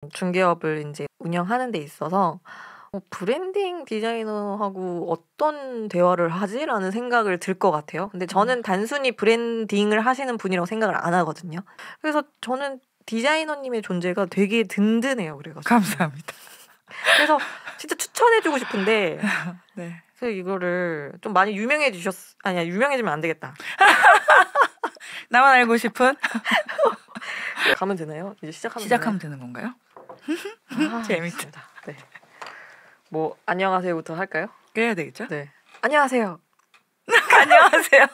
중개업을 이제 운영하는 데 있어서 브랜딩 디자이너하고 어떤 대화를 하지라는 생각을 들 것 같아요. 근데 저는 단순히 브랜딩을 하시는 분이라고 생각을 안 하거든요. 그래서 저는 디자이너님의 존재가 되게 든든해요. 그래가지고 감사합니다. 그래서 진짜 추천해주고 싶은데 네. 그래서 이거를 좀 많이 아니야, 유명해지면 안 되겠다. 나만 알고 싶은? 가면 되나요? 이제 시작하면 되는 건가요? 재밌다. 좋습니다. 네. 뭐 안녕하세요부터 할까요? 그래야 되겠죠? 네. 안녕하세요. 안녕하세요.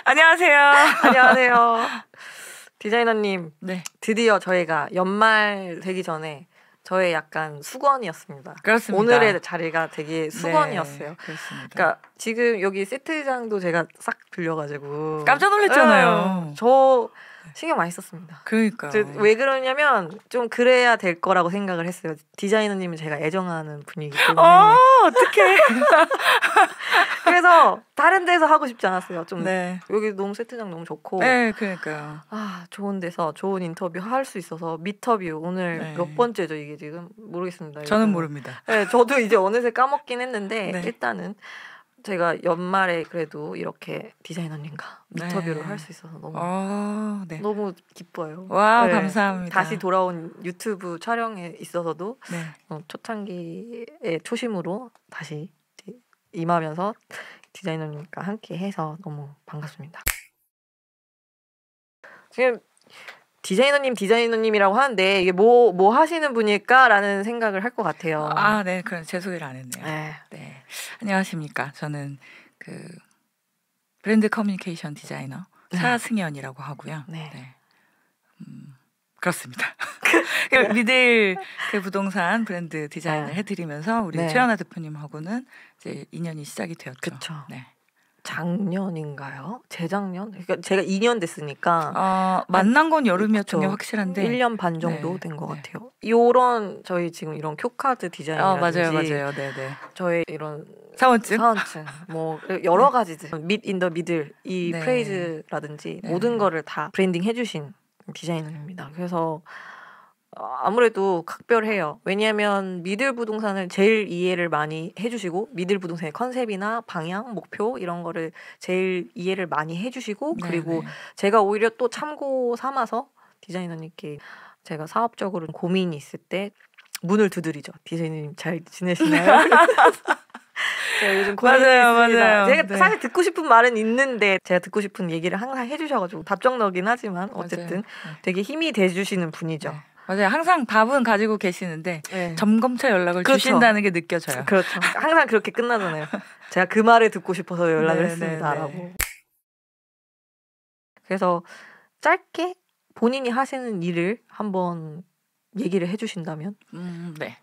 안녕하세요. 안녕하세요. 디자이너님. 네. 드디어 저희가 연말 되기 전에 저의 약간 수건이었습니다. 그렇습니다. 오늘의 자리가 되게 수건이었어요. 네, 그렇습니다. 그러니까 지금 여기 세트장도 제가 싹 빌려가지고 깜짝 놀랐잖아요. 저 신경 많이 썼습니다. 그러니까. 왜 그러냐면 좀 그래야 될 거라고 생각을 했어요. 디자이너님은 제가 애정하는 분이기 때문에. 어떡해. 그래서 다른 데서 하고 싶지 않았어요. 좀 네. 여기 너무 세트장 너무 좋고. 네, 그러니까요. 좋은 데서 좋은 인터뷰 할 수 있어서 미터뷰 오늘 네. 몇 번째죠 이게 지금 모르겠습니다. 저는 모릅니다. 네, 저도 이제 어느새 까먹긴 했는데 네. 일단은 제가 연말에 그래도 이렇게 디자이너님과 미터뷰를 네. 할 수 있어서 네. 너무 기뻐요. 와, 네. 감사합니다. 다시 돌아온 유튜브 촬영에 있어서도 네. 초창기의 초심으로 다시 임하면서 디자이너님과 함께 해서 너무 반갑습니다. 지금 디자이너님이라고 하는데 이게 뭐 하시는 분일까라는 생각을 할 것 같아요. 네. 그럼 제 소개를 안 했네요. 네. 안녕하십니까. 저는 그 브랜드 커뮤니케이션 디자이너 차승연이라고 하고요. 네. 네. 그렇습니다. 미들 그 부동산 브랜드 디자인을 해드리면서 우리 최연아 대표님하고는 이제 인연이 시작이 되었죠. 그렇죠. 네. 작년인가요? 재작년? 그러니까 제가 2년 됐으니까 만난 건 여름이었던 게 확실한데 1년 반 정도 된 것 같아요. 저희 지금 이런 큐카드 디자인이라든지 맞아요. 네네. 저희 이런 사원증 뭐 여러 가지들 밋인더 미들 이 프레이즈라든지 모든 거를 다 브랜딩 해주신 디자이너입니다. 그래서 아무래도 각별해요. 왜냐하면 미들 부동산을 제일 이해를 많이 해주시고 미들 부동산의 컨셉이나 방향, 목표 이런 거를 제일 이해를 많이 해주시고 그리고 제가 오히려 또 참고 삼아서 디자이너님께 제가 사업적으로 고민이 있을 때 문을 두드리죠. 디자이너님 잘 지내시나요? 제가 요즘 고민이 있습니다. 맞아요. 제가 사실 듣고 싶은 말은 있는데 제가 듣고 싶은 얘기를 항상 해주셔가지고 답정너긴 하지만 어쨌든 되게 힘이 돼주시는 분이죠. 맞아요. 항상 답은 가지고 계시는데 점검차 연락을 주신다는 게 느껴져요. 그렇죠. 항상 그렇게 끝나잖아요. 제가 그 말을 듣고 싶어서 연락을 했습니다라고. 그래서 짧게 본인이 하시는 일을 한번 얘기를 해주신다면? 네.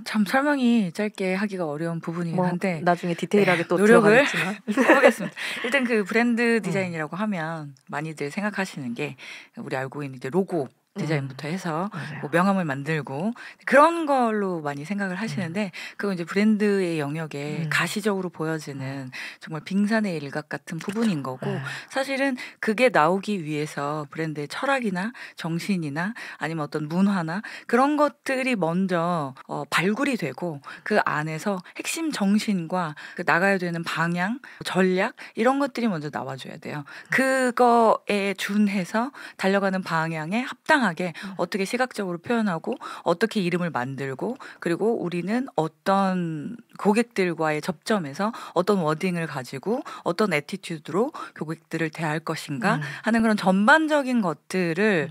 참 설명이 짧게 하기가 어려운 부분이긴 한데 나중에 디테일하게 또 노력을 들어가겠지만 해보겠습니다. 일단 그 브랜드 디자인이라고 하면 많이들 생각하시는 게 우리 알고 있는 이제 로고 디자인부터 해서 뭐 명함을 만들고 그런 걸로 많이 생각을 하시는데 그건 이제 브랜드의 영역에 가시적으로 보여지는 정말 빙산의 일각 같은 부분인 거고 사실은 그게 나오기 위해서 브랜드의 철학이나 정신이나 아니면 어떤 문화나 그런 것들이 먼저 발굴이 되고 그 안에서 핵심 정신과 그 나가야 되는 방향, 전략 이런 것들이 먼저 나와줘야 돼요. 그거에 준해서 달려가는 방향에 합당하게 어떻게 시각적으로 표현하고 어떻게 이름을 만들고 그리고 우리는 어떤 고객들과의 접점에서 어떤 워딩을 가지고 어떤 애티튜드로 고객들을 대할 것인가 하는 그런 전반적인 것들을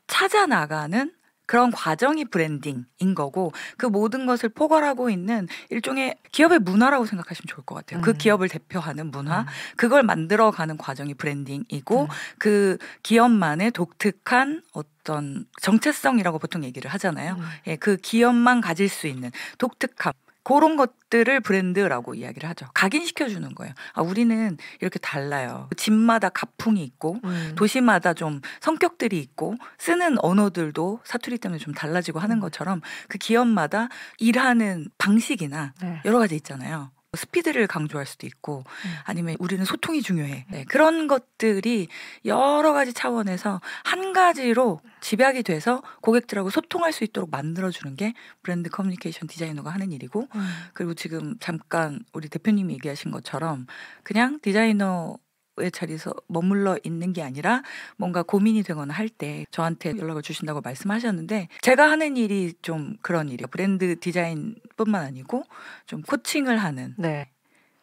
찾아 나가는 그런 과정이 브랜딩인 거고 그 모든 것을 포괄하고 있는 일종의 기업의 문화라고 생각하시면 좋을 것 같아요. 그 기업을 대표하는 문화, 그걸 만들어가는 과정이 브랜딩이고 그 기업만의 독특한 어떤 정체성이라고 보통 얘기를 하잖아요. 그 기업만 가질 수 있는 독특함. 그런 것들을 브랜드라고 이야기를 하죠. 각인시켜주는 거예요. 우리는 이렇게 달라요. 집마다 가풍이 있고 도시마다 좀 성격들이 있고 쓰는 언어들도 사투리 때문에 좀 달라지고 하는 것처럼 그 기업마다 일하는 방식이나 여러 가지 있잖아요. 스피드를 강조할 수도 있고 아니면 우리는 소통이 중요해. 네, 그런 것들이 여러 가지 차원에서 한 가지로 집약이 돼서 고객들하고 소통할 수 있도록 만들어주는 게 브랜드 커뮤니케이션 디자이너가 하는 일이고 그리고 지금 잠깐 우리 대표님이 얘기하신 것처럼 그냥 디자이너 의 자리에서 머물러 있는 게 아니라 뭔가 고민이 되거나 할 때 저한테 연락을 주신다고 말씀하셨는데 제가 하는 일이 좀 그런 일이에요. 브랜드 디자인뿐만 아니고 좀 코칭을 하는 네.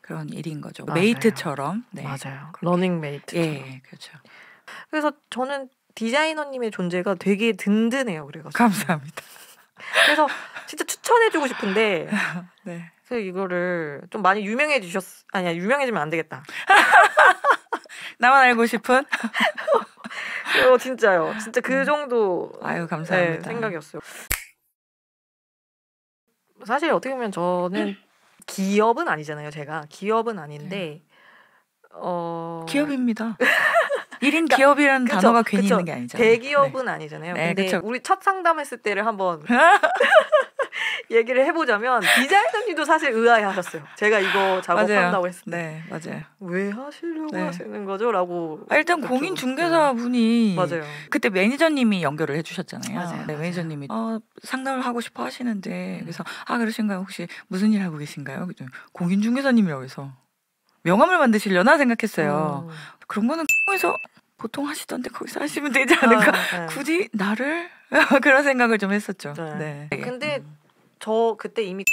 그런 일인 거죠. 맞아요. 메이트처럼. 네. 맞아요. 러닝 메이트처럼. 예, 그렇죠. 그래서 저는 디자이너님의 존재가 되게 든든해요. 그래가지고. 감사합니다. 그래서 진짜 추천해주고 싶은데 네. 그래서 이거를 좀 많이 아니야 유명해지면 안 되겠다. 나만 알고 싶은? 진짜요. 진짜 그 정도 아유 감사합니다. 네, 생각이었어요. 사실 어떻게 보면 저는 기업은 아니잖아요. 제가 기업은 아닌데 기업입니다. 1인 기업이라는 그쵸, 단어가 괜히 그쵸. 있는 게 아니잖아요. 대기업은 아니잖아요. 네, 근데 그쵸. 우리 첫 상담했을 때를 한번 얘기를 해보자면 디자이너님도 사실 의아해하셨어요. 제가 이거 작업한다고 했을 때. 네, 맞아요. 왜 하시려고 네. 하시는 거죠? 라고. 일단 공인중개사 분이 맞아요. 그때 매니저님이 연결을 해주셨잖아요. 맞아요. 네, 매니저님이 상담을 하고 싶어 하시는데 그래서 그러신가요? 혹시 무슨 일 하고 계신가요? 그랬더니 공인중개사님이라고 해서 명함을 만드시려나 생각했어요. 그런 거는 에서 보통 하시던데 거기서 하시면 되지 않을까? 네. 굳이 나를? 그런 생각을 좀 했었죠. 네. 네. 근데 저 그때 이미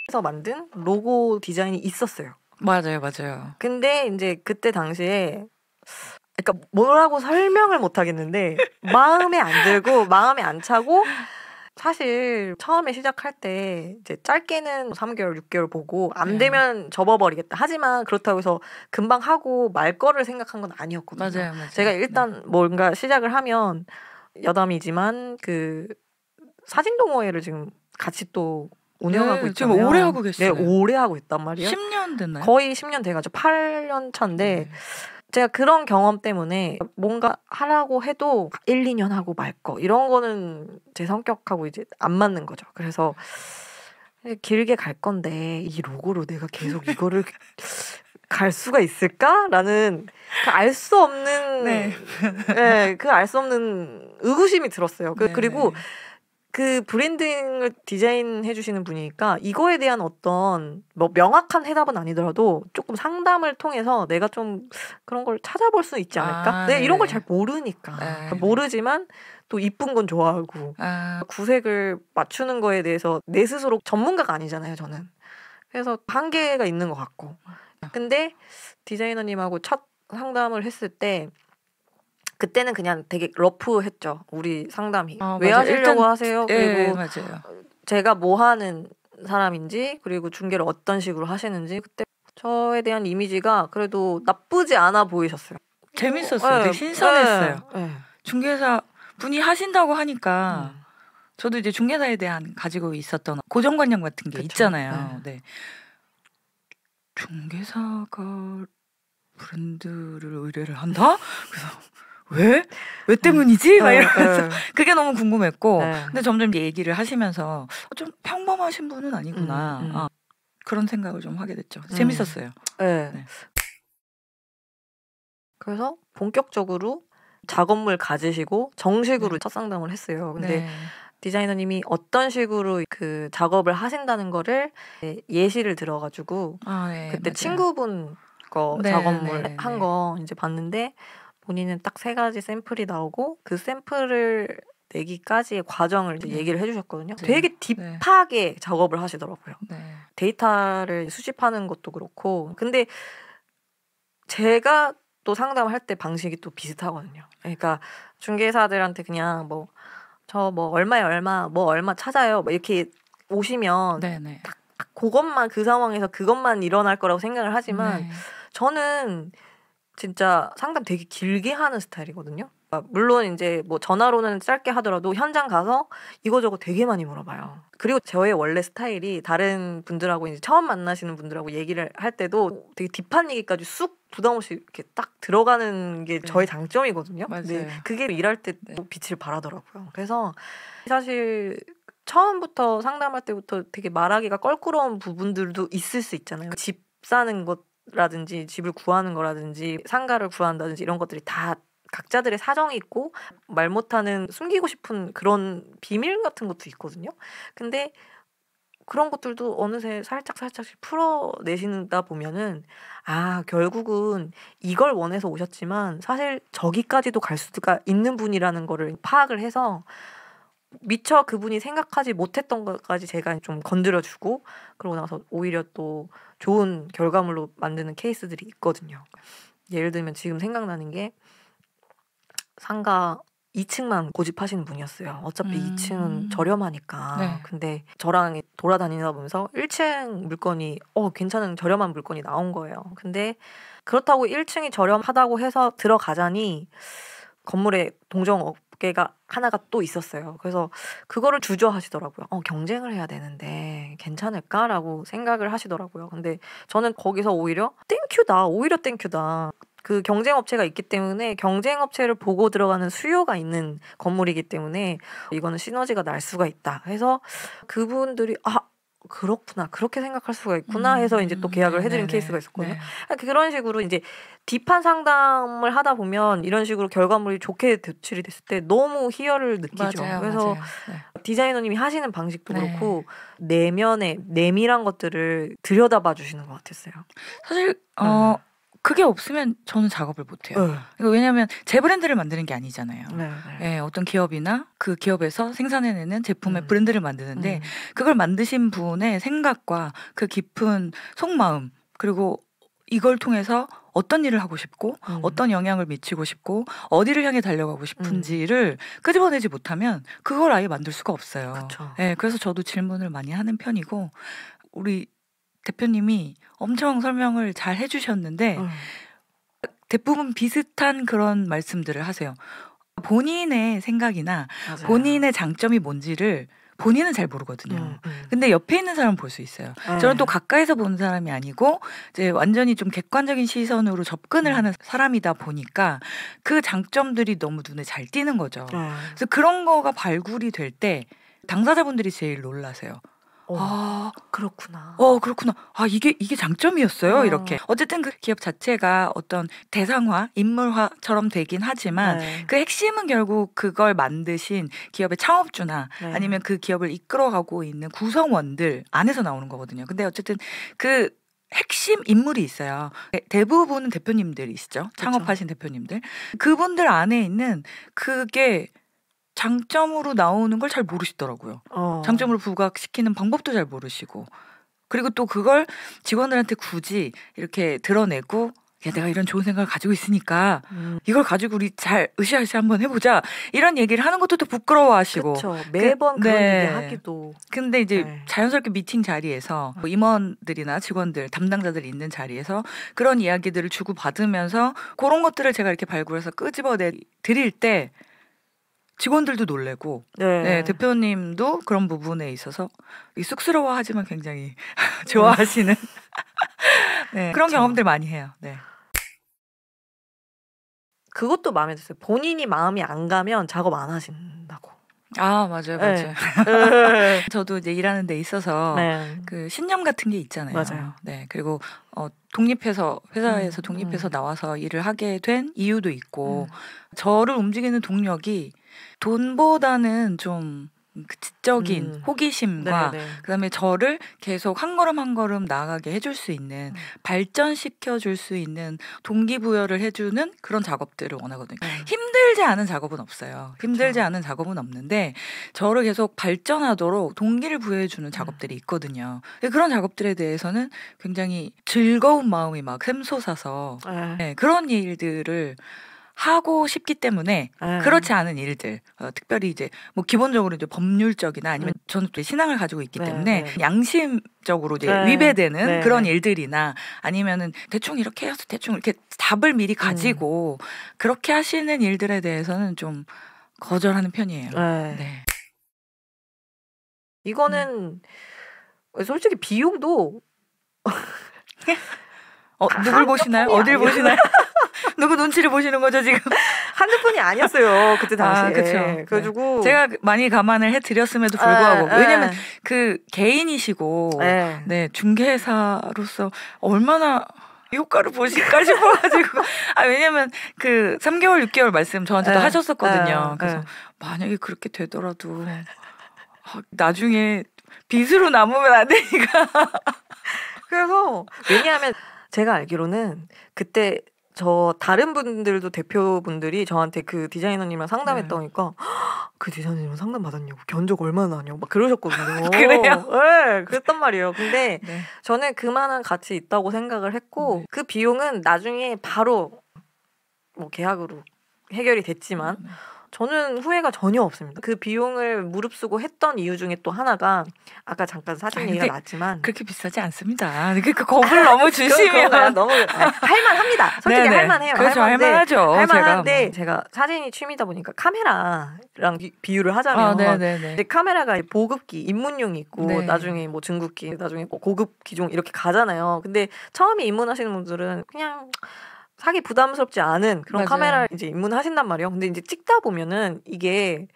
에서 만든 로고 디자인이 있었어요. 맞아요. 근데 이제 그때 당시에 그러니까 뭐라고 설명을 못 하겠는데 마음에 안 들고 마음에 안 차고 사실 처음에 시작할 때 이제 짧게는 3개월, 6개월 보고 안 되면 접어버리겠다. 하지만 그렇다고 해서 금방 하고 말 거를 생각한 건 아니었거든요. 맞아요. 제가 일단 뭔가 시작을 하면 여담이지만 그 사진 동호회를 지금 같이 또 운영하고 있잖아요. 지금 오래 하고 계세요. 네, 오래 하고 있단 말이에요. 10년 됐나요? 거의 10년 돼가지고 8년 차인데 제가 그런 경험 때문에 뭔가 하라고 해도 1, 2년 하고 말 거 이런 거는 제 성격하고 이제 안 맞는 거죠. 그래서 길게 갈 건데 이 로고로 내가 계속 이거를 갈 수가 있을까라는 그 알 수 없는 그 알 수 없는 의구심이 들었어요. 그리고 그 브랜딩을 디자인해 주시는 분이니까 이거에 대한 어떤 뭐 명확한 해답은 아니더라도 조금 상담을 통해서 내가 좀 그런 걸 찾아볼 수 있지 않을까? 내가 이런 걸 잘 모르니까 모르지만 또 이쁜 건 좋아하고 구색을 맞추는 거에 대해서 내 스스로 전문가가 아니잖아요. 저는 그래서 한계가 있는 것 같고 근데 디자이너님하고 첫 상담을 했을 때 그때는 그냥 되게 러프했죠. 우리 상담이. 왜 맞아요. 하시려고 하세요? 그리고 맞아요. 제가 뭐 하는 사람인지 그리고 중개를 어떤 식으로 하시는지 그때 저에 대한 이미지가 그래도 나쁘지 않아 보이셨어요. 재밌었어요. 되게 신선했어요. 네. 중개사 분이 하신다고 하니까 저도 이제 중개사에 대한 가지고 있었던 고정관념 같은 게 있잖아요. 네. 중개사가 브랜드를 의뢰를 한다? 그래서 왜 때문이지? 막 이러면서 그게 너무 궁금했고 근데 점점 얘기를 하시면서 좀 평범하신 분은 아니구나 그런 생각을 좀 하게 됐죠. 재밌었어요. 네. 그래서 본격적으로 작업물 가지시고 정식으로 첫 상담을 했어요. 근데 디자이너님이 어떤 식으로 그 작업을 하신다는 거를 예시를 들어가지고 그때 맞아요. 친구분 거 작업물 한 거 이제 봤는데 본인은 딱 3가지 샘플이 나오고 그 샘플을 내기까지의 과정을 이제 얘기를 해주셨거든요. 되게 딥하게 작업을 하시더라고요. 데이터를 수집하는 것도 그렇고 근데 제가 또 상담할 때 방식이 또 비슷하거든요. 그러니까 중개사들한테 그냥 뭐 저 뭐 얼마에 얼마 뭐 얼마 찾아요 뭐 이렇게 오시면 딱 그것만 그 상황에서 그것만 일어날 거라고 생각을 하지만 저는 진짜 상담 되게 길게 하는 스타일이거든요. 물론 이제 뭐 전화로는 짧게 하더라도 현장 가서 이거저거 되게 많이 물어봐요. 그리고 저의 원래 스타일이 다른 분들하고 이제 처음 만나시는 분들하고 얘기를 할 때도 되게 딥한 얘기까지 쑥 부담 없이 이렇게 딱 들어가는 게 저의 장점이거든요. 근데 그게 일할 때 빛을 발하더라고요. 그래서 사실 처음부터 상담할 때부터 되게 말하기가 껄끄러운 부분들도 있을 수 있잖아요. 집 사는 것라든지 집을 구하는 거라든지 상가를 구한다든지 이런 것들이 다 각자들의 사정이 있고 말 못하는 숨기고 싶은 그런 비밀 같은 것도 있거든요. 근데 그런 것들도 어느새 살짝씩 풀어내신다 보면은 결국은 이걸 원해서 오셨지만 사실 저기까지도 갈 수가 있는 분이라는 거를 파악을 해서 미처 그분이 생각하지 못했던 것까지 제가 좀 건드려주고 그러고 나서 오히려 또 좋은 결과물로 만드는 케이스들이 있거든요. 예를 들면 지금 생각나는 게 상가 2층만 고집하시는 분이었어요. 어차피 2층은 저렴하니까. 네. 근데 저랑 돌아다니다 보면서 1층 물건이 괜찮은 저렴한 물건이 나온 거예요. 근데 그렇다고 1층이 저렴하다고 해서 들어가자니 건물에 동종업계가 하나가 또 있었어요. 그래서 그거를 주저하시더라고요. 경쟁을 해야 되는데 괜찮을까라고 생각을 하시더라고요. 근데 저는 거기서 오히려 땡큐다. 그 경쟁업체가 있기 때문에 경쟁업체를 보고 들어가는 수요가 있는 건물이기 때문에 이거는 시너지가 날 수가 있다. 해서 그분들이 그렇구나. 그렇게 생각할 수가 있구나 해서 이제 또 계약을 해드린 케이스가 있었거든요. 그런 식으로 이제 딥한 상담을 하다 보면 이런 식으로 결과물이 좋게 도출이 됐을 때 너무 희열을 느끼죠. 그래서 디자이너님이 하시는 방식도 그렇고 내면의 내밀한 것들을 들여다봐 주시는 것 같았어요. 사실 그게 없으면 저는 작업을 못해요. 왜냐하면 제 브랜드를 만드는 게 아니잖아요. 네, 어떤 기업이나 그 기업에서 생산해내는 제품의 브랜드를 만드는데 그걸 만드신 분의 생각과 그 깊은 속마음 그리고 이걸 통해서 어떤 일을 하고 싶고 어떤 영향을 미치고 싶고 어디를 향해 달려가고 싶은지를 끄집어내지 못하면 그걸 아예 만들 수가 없어요. 네, 그래서 저도 질문을 많이 하는 편이고 우리 대표님이 엄청 설명을 잘 해주셨는데 대부분 비슷한 그런 말씀들을 하세요. 본인의 생각이나 본인의 장점이 뭔지를 본인은 잘 모르거든요. 근데 옆에 있는 사람은 볼 수 있어요. 저는 또 가까이서 보는 사람이 아니고 이제 완전히 좀 객관적인 시선으로 접근을 하는 사람이다 보니까 그 장점들이 너무 눈에 잘 띄는 거죠. 그래서 그런 거가 발굴이 될 때 당사자분들이 제일 놀라세요. 그렇구나. 그렇구나. 이게 장점이었어요. 이렇게. 어쨌든 그 기업 자체가 어떤 대상화, 인물화처럼 되긴 하지만 그 핵심은 결국 그걸 만드신 기업의 창업주나 아니면 그 기업을 이끌어가고 있는 구성원들 안에서 나오는 거거든요. 근데 어쨌든 그 핵심 인물이 있어요. 대부분은 대표님들이시죠. 창업하신 대표님들. 그분들 안에 있는 그게 장점으로 나오는 걸 잘 모르시더라고요. 장점으로 부각시키는 방법도 잘 모르시고 그리고 또 그걸 직원들한테 굳이 이렇게 드러내고 내가 이런 좋은 생각을 가지고 있으니까 이걸 가지고 우리 잘 으쌰으쌰 한번 해보자 이런 얘기를 하는 것도 또 부끄러워하시고 그쵸. 매번 그런 얘기 하기도 근데 이제 자연스럽게 미팅 자리에서 임원들이나 직원들 담당자들 있는 자리에서 그런 이야기들을 주고받으면서 그런 것들을 제가 이렇게 발굴해서 끄집어내 드릴 때 직원들도 놀래고 대표님도 그런 부분에 있어서 쑥스러워하지만 굉장히 좋아하시는 그런 경험들 많이 해요. 그것도 마음에 들었어요. 본인이 마음이 안 가면 작업 안 하신다고. 맞아요. 저도 이제 일하는 데 있어서 그 신념 같은 게 있잖아요. 그리고 독립해서 회사에서 독립해서 나와서 일을 하게 된 이유도 있고 저를 움직이는 동력이 돈보다는 좀 그 지적인 호기심과 그다음에 저를 계속 한 걸음 한 걸음 나아가게 해줄 수 있는 발전시켜줄 수 있는 동기부여를 해주는 그런 작업들을 원하거든요. 힘들지 않은 작업은 없어요. 힘들지 않은 작업은 없는데 저를 계속 발전하도록 동기를 부여해주는 작업들이 있거든요. 그런 작업들에 대해서는 굉장히 즐거운 마음이 막 샘솟아서 그런 일들을 하고 싶기 때문에 그렇지 않은 일들 특별히 이제 뭐 기본적으로 이제 법률적이나 아니면 저는 또 신앙을 가지고 있기 때문에 양심적으로 이제 위배되는 그런 일들이나 아니면은 대충 이렇게 해서 대충 이렇게 답을 미리 가지고 그렇게 하시는 일들에 대해서는 좀 거절하는 편이에요. 이거는 솔직히 비용도 누굴 보시나요? 어딜 보시나요? 누구 눈치를 보시는 거죠 지금? 한두 푼이 아니었어요 그때 당시에. 그렇죠. 그래가지고 제가 많이 감안을 해드렸음에도 불구하고 왜냐면 그 개인이시고 네 중개사로서 얼마나 효과를 보실까 싶어가지고 왜냐면 그 3개월 6개월 말씀 저한테도 하셨었거든요. 그래서 만약에 그렇게 되더라도 나중에 빚으로 남으면 안 되니까. 그래서 왜냐하면 제가 알기로는 그때 저 다른 분들도 대표분들이 저한테 그 디자이너님이랑 상담했다니까 그 디자이너님이랑 상담 받았냐고 견적 얼마나 하냐고 막 그러셨거든요. 그래요? 네, 그랬단 말이에요. 근데 저는 그만한 가치 있다고 생각을 했고 그 비용은 나중에 바로 뭐 계약으로 해결이 됐지만 저는 후회가 전혀 없습니다. 그 비용을 무릅쓰고 했던 이유 중에 또 하나가 아까 잠깐 사진 얘기가 나왔지만 그렇게 비싸지 않습니다. 그 겁을 너무 주시면 너무 할만합니다. 솔직히 할만해요. 그렇죠, 할만하죠. 할만한데 제가 사진이 취미다 보니까 카메라랑 비유를 하자면 이제 카메라가 보급기, 입문용이 있고 나중에 뭐 중급기, 나중에 뭐 고급 기종 이렇게 가잖아요. 근데 처음에 입문하시는 분들은 그냥 사기 부담스럽지 않은 그런 카메라를 이제 입문하신단 말이에요. 근데 이제 찍다 보면은 이게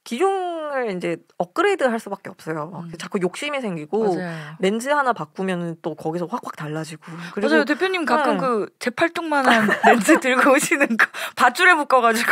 기종을 이제 업그레이드 할 수밖에 없어요. 자꾸 욕심이 생기고 렌즈 하나 바꾸면 또 거기서 확확 달라지고. 그리고 맞아요. 대표님 가끔 그 제 팔뚝만한 렌즈 들고 오시는 거 밧줄에 묶어가지고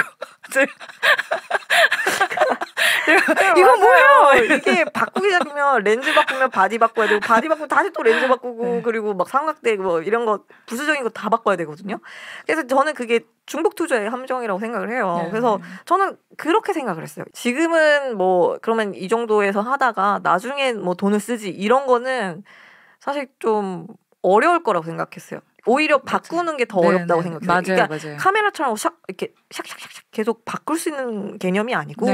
이거 뭐예요? 이게 바꾸기 시작하면 렌즈 바꾸면 바디 바꿔야 되고 바디 바꾸면 다시 또 렌즈 바꾸고 그리고 막 삼각대 뭐 이런 거 부수적인 거 다 바꿔야 되거든요. 그래서 저는 그게 중복 투자의 함정이라고 생각을 해요. 그래서 저는 그렇게 생각을 했어요. 지금은 뭐 그러면 이 정도에서 하다가 나중에 뭐 돈을 쓰지 이런 거는 사실 좀 어려울 거라고 생각했어요. 오히려 바꾸는 게 더 어렵다고 생각해요. 그러니까 카메라처럼 이렇게 샥샥샥 계속 바꿀 수 있는 개념이 아니고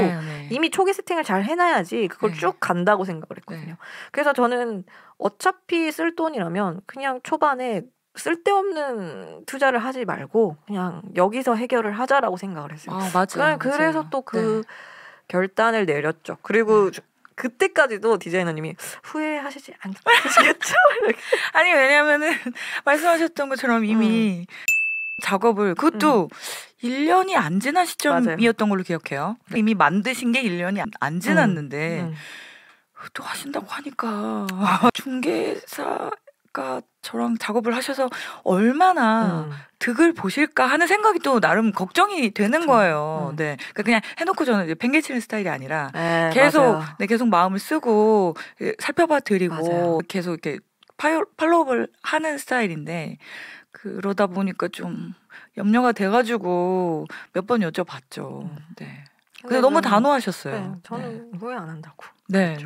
이미 초기 세팅을 잘 해놔야지 그걸 쭉 간다고 생각을 했거든요. 그래서 저는 어차피 쓸 돈이라면 그냥 초반에 쓸데없는 투자를 하지 말고 그냥 여기서 해결을 하자라고 생각을 했어요. 맞아요. 그래서 또 그 결단을 내렸죠. 그리고 그때까지도 디자이너님이 후회하시지 않으시겠죠? 아니 왜냐면은 말씀하셨던 것처럼 이미 작업을 그것도 1년이 안 지난 시점이었던 걸로 기억해요. 이미 만드신 게 1년이 안 지났는데 또 하신다고 하니까 중개사가 저랑 작업을 하셔서 얼마나 득을 보실까 하는 생각이 또 나름 걱정이 되는 거예요. 네, 그냥 해놓고 저는 이제 팽개치는 스타일이 아니라 계속 계속 마음을 쓰고 살펴봐 드리고 계속 이렇게 팔로우업을 하는 스타일인데 그러다 보니까 좀 염려가 돼가지고 몇 번 여쭤봤죠. 네. 근데 너무 단호하셨어요. 저는 후회 안 한다고. 네.